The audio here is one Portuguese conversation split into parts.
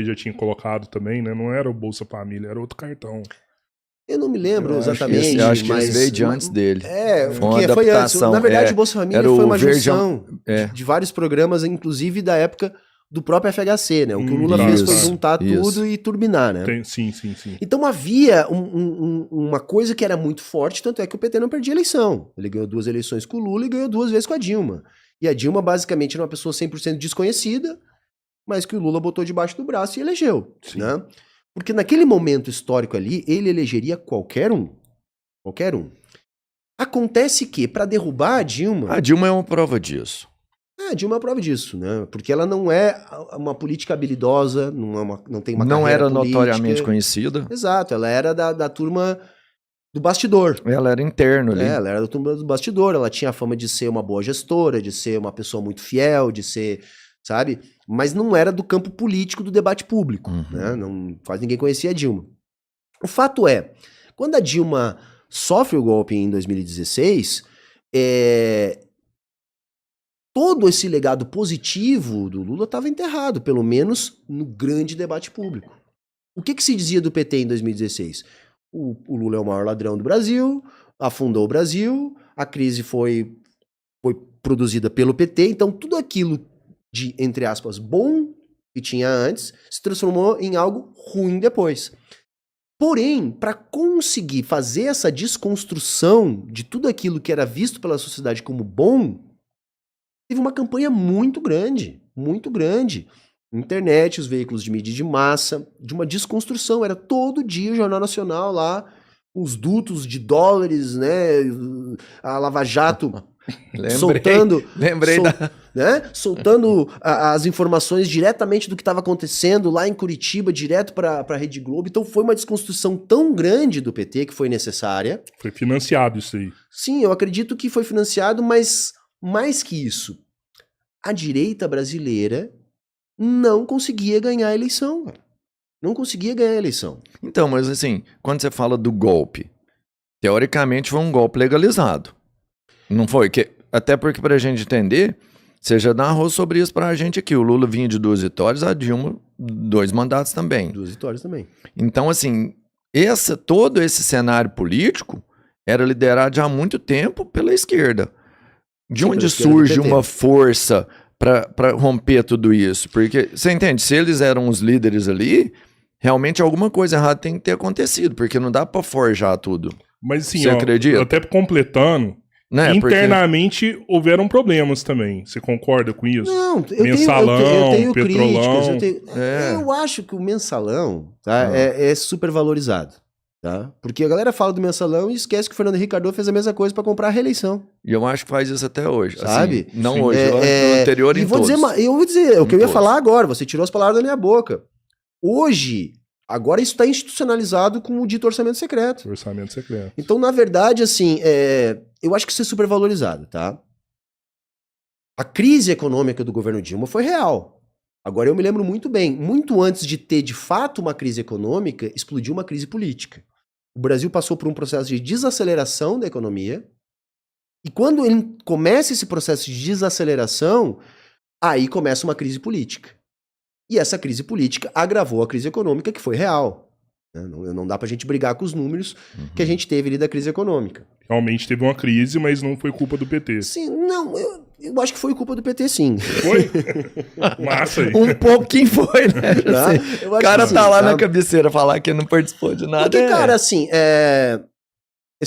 já tinha colocado também, né? Não era o Bolsa Família, era outro cartão. Eu não me lembro exatamente. Eu acho que mas esse veio de antes dele. Foi uma adaptação. Na verdade, o Bolsa Família foi uma junção de vários programas, inclusive da época do próprio FHC, né? O que o Lula fez foi juntar tudo e turbinar, né? Sim. Então havia uma coisa que era muito forte, tanto é que o PT não perdia eleição. Ele ganhou 2 eleições com o Lula e ganhou 2 vezes com a Dilma. E a Dilma, basicamente, era uma pessoa 100% desconhecida, mas que o Lula botou debaixo do braço e elegeu, né? Porque naquele momento histórico ali, ele elegeria qualquer um. Qualquer um. Acontece que, para derrubar a Dilma... A Dilma é uma prova disso. A Dilma é uma prova disso, né? Porque ela não é uma política habilidosa, não tem uma não carreira era política. Notoriamente conhecida. Exato, ela era da turma do bastidor. Ela era interno ali. Ela era da turma do bastidor, ela tinha a fama de ser uma boa gestora, de ser uma pessoa muito fiel, de ser... sabe? Mas não era do campo político do debate público, né? Quase ninguém conhecia a Dilma. O fato é, quando a Dilma sofre o golpe em 2016, todo esse legado positivo do Lula estava enterrado, pelo menos no grande debate público. O que se dizia do PT em 2016? O Lula é o maior ladrão do Brasil, afundou o Brasil, a crise foi produzida pelo PT, então tudo aquilo de, entre aspas, bom que tinha antes, se transformou em algo ruim depois. Porém, para conseguir fazer essa desconstrução de tudo aquilo que era visto pela sociedade como bom, teve uma campanha muito grande, muito grande. Internet, os veículos de mídia de massa, de uma desconstrução. Era todo dia o Jornal Nacional lá, os dutos de dólares, né? A Lava Jato... soltando as informações diretamente do que estava acontecendo lá em Curitiba, direto para a Rede Globo. Então foi uma desconstrução tão grande do PT que foi necessária. Foi financiado isso aí. Sim, eu acredito que foi financiado, mas mais que isso, a direita brasileira não conseguia ganhar a eleição. Não conseguia ganhar a eleição. Então, mas assim, quando você fala do golpe, teoricamente foi um golpe legalizado. Não foi? Até porque, pra gente entender, você já narrou sobre isso pra gente aqui. O Lula vinha de 2 vitórias, a Dilma 2 mandatos também. 2 vitórias também. Então, assim, todo esse cenário político era liderado já há muito tempo pela esquerda. De onde surge uma força pra romper tudo isso? Porque, você entende, se eles eram os líderes ali, realmente alguma coisa errada tem que ter acontecido, porque não dá pra forjar tudo. Mas assim, você acredita? Até completando... Né? Internamente houveram problemas também. Você concorda com isso? Não, Mensalão, eu tenho Petrolão. Eu acho que o mensalão é super valorizado. Tá? Porque a galera fala do mensalão e esquece que o Fernando Henrique Cardoso fez a mesma coisa para comprar a reeleição. E eu acho que faz isso até hoje. Sabe? Assim, não hoje, no anterior em todos. Eu vou dizer, o que eu ia falar agora, você tirou as palavras da minha boca. Hoje... Agora isso está institucionalizado com o dito orçamento secreto. Orçamento secreto. Então, na verdade, assim, eu acho que isso é supervalorizado, tá? A crise econômica do governo Dilma foi real. Agora, eu me lembro muito bem, muito antes de ter, de fato, uma crise econômica, explodiu uma crise política. O Brasil passou por um processo de desaceleração da economia, e quando ele começa esse processo de desaceleração, aí começa uma crise política. E essa crise política agravou a crise econômica, que foi real. Não dá pra gente brigar com os números que a gente teve ali da crise econômica. Realmente teve uma crise, mas não foi culpa do PT. Sim, não, eu acho que foi culpa do PT, sim. Foi? Massa aí. Um pouquinho foi, né? Assim, o cara tá lá na cabeceira falar que não participou de nada. Porque, cara, assim,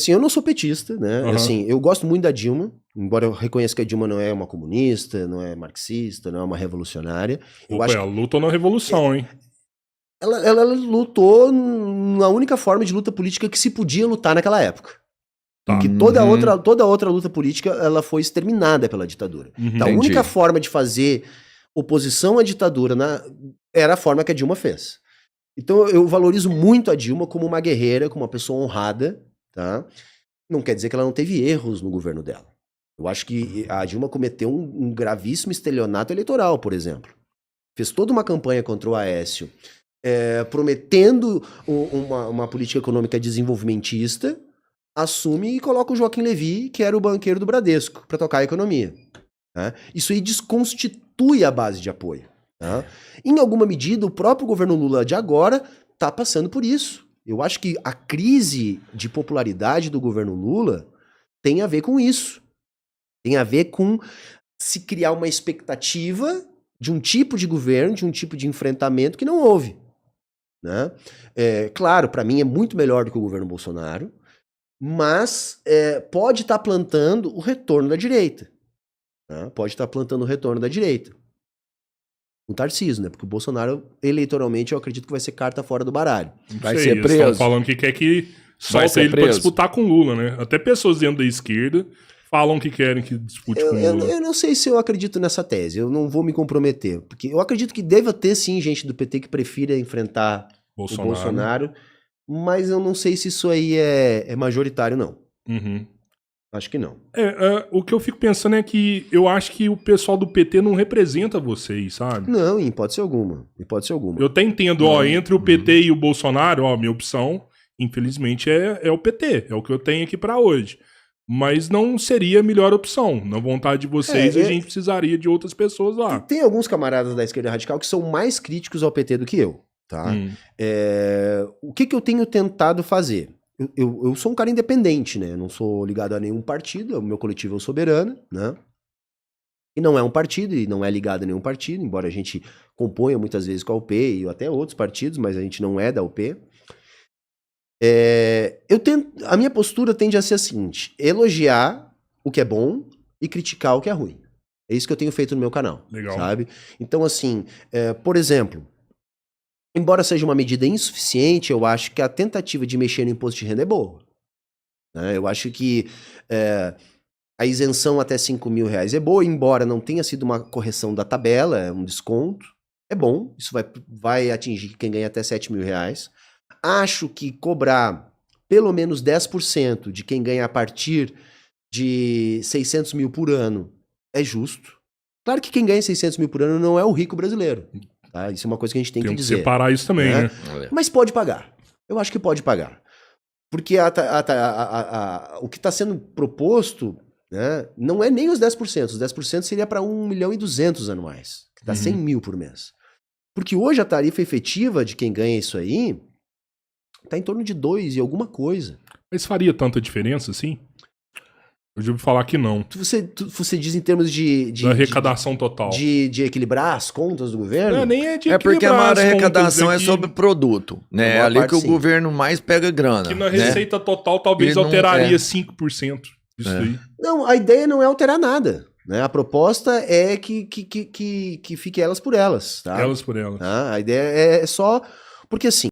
eu não sou petista, né? Assim, eu gosto muito da Dilma, embora eu reconheça que a Dilma não é uma comunista, não é marxista, não é uma revolucionária. Ela lutou na Revolução, hein? Ela lutou na única forma de luta política que se podia lutar naquela época. Porque toda outra luta política ela foi exterminada pela ditadura. Então, a única forma de fazer oposição à ditadura era a forma que a Dilma fez. Então eu valorizo muito a Dilma como uma guerreira, como uma pessoa honrada, tá? Não quer dizer que ela não teve erros no governo dela. Eu acho que a Dilma cometeu um gravíssimo estelionato eleitoral, por exemplo. Fez toda uma campanha contra o Aécio, prometendo uma política econômica desenvolvimentista, assume e coloca o Joaquim Levy, que era o banqueiro do Bradesco, para tocar a economia. Né? Isso aí desconstitui a base de apoio. Tá? Em alguma medida, o próprio governo Lula de agora está passando por isso. Eu acho que a crise de popularidade do governo Lula tem a ver com isso. Tem a ver com se criar uma expectativa de um tipo de governo, de um tipo de enfrentamento que não houve. Né? Claro, para mim é muito melhor do que o governo Bolsonaro, mas pode estar plantando o retorno da direita. Né? Pode estar plantando o retorno da direita. O Tarcísio, né? Porque o Bolsonaro, eleitoralmente, eu acredito que vai ser carta fora do baralho. Vai ser preso. Estão falando que quer que solta ele para disputar com Lula, né? Até pessoas dentro da esquerda falam que querem que dispute com Lula. Eu não sei se eu acredito nessa tese, eu não vou me comprometer. Porque eu acredito que deva ter, sim, gente do PT que prefira enfrentar o Bolsonaro, mas eu não sei se isso aí é majoritário, não. Uhum. Acho que não. O que eu fico pensando é que eu acho que o pessoal do PT não representa vocês, sabe? Não, em hipótese alguma. Eu até entendo, entre o PT e o Bolsonaro, minha opção, infelizmente, é o PT. É o que eu tenho aqui pra hoje. Mas não seria a melhor opção. Na vontade de vocês, a gente precisaria de outras pessoas lá. Tem alguns camaradas da esquerda radical que são mais críticos ao PT do que eu, tá? O que eu tenho tentado fazer? Eu sou um cara independente, né? Eu não sou ligado a nenhum partido, o meu coletivo é o Soberano, né? E não é um partido, e não é ligado a nenhum partido, embora a gente componha muitas vezes com a UP e até outros partidos, mas a gente não é da UP. A minha postura tende a ser a seguinte: elogiar o que é bom e criticar o que é ruim. É isso que eu tenho feito no meu canal. Legal. Sabe? Então, assim, por exemplo, embora seja uma medida insuficiente, eu acho que a tentativa de mexer no imposto de renda é boa. Né? Eu acho que a isenção até R$5.000 é boa, embora não tenha sido uma correção da tabela, é um desconto. É bom, isso vai atingir quem ganha até R$7.000. Acho que cobrar pelo menos 10% de quem ganha a partir de 600 mil por ano é justo. Claro que quem ganha 600 mil por ano não é o rico brasileiro. Tá? Isso é uma coisa que a gente tem que dizer. Tem que separar isso também, né? Mas pode pagar. Eu acho que pode pagar. Porque o que está sendo proposto, né, não é nem os 10%. Os 10% seria para 1.200.000 anuais. Que dá 100 mil por mês. Porque hoje a tarifa efetiva de quem ganha isso aí tá em torno de 2 e alguma coisa. Mas faria tanta diferença assim? Eu já ouvi falar que não. Você diz em termos de arrecadação total. De equilibrar as contas do governo? Nem é de equilibrar. Porque a maior arrecadação é sobre produto. Né? Ali que o governo mais pega grana. Que na receita total talvez alteraria 5% disso aí. Não, a ideia não é alterar nada. Né? A proposta é que fique elas por elas. Tá? Elas por elas. A ideia é só... Porque assim,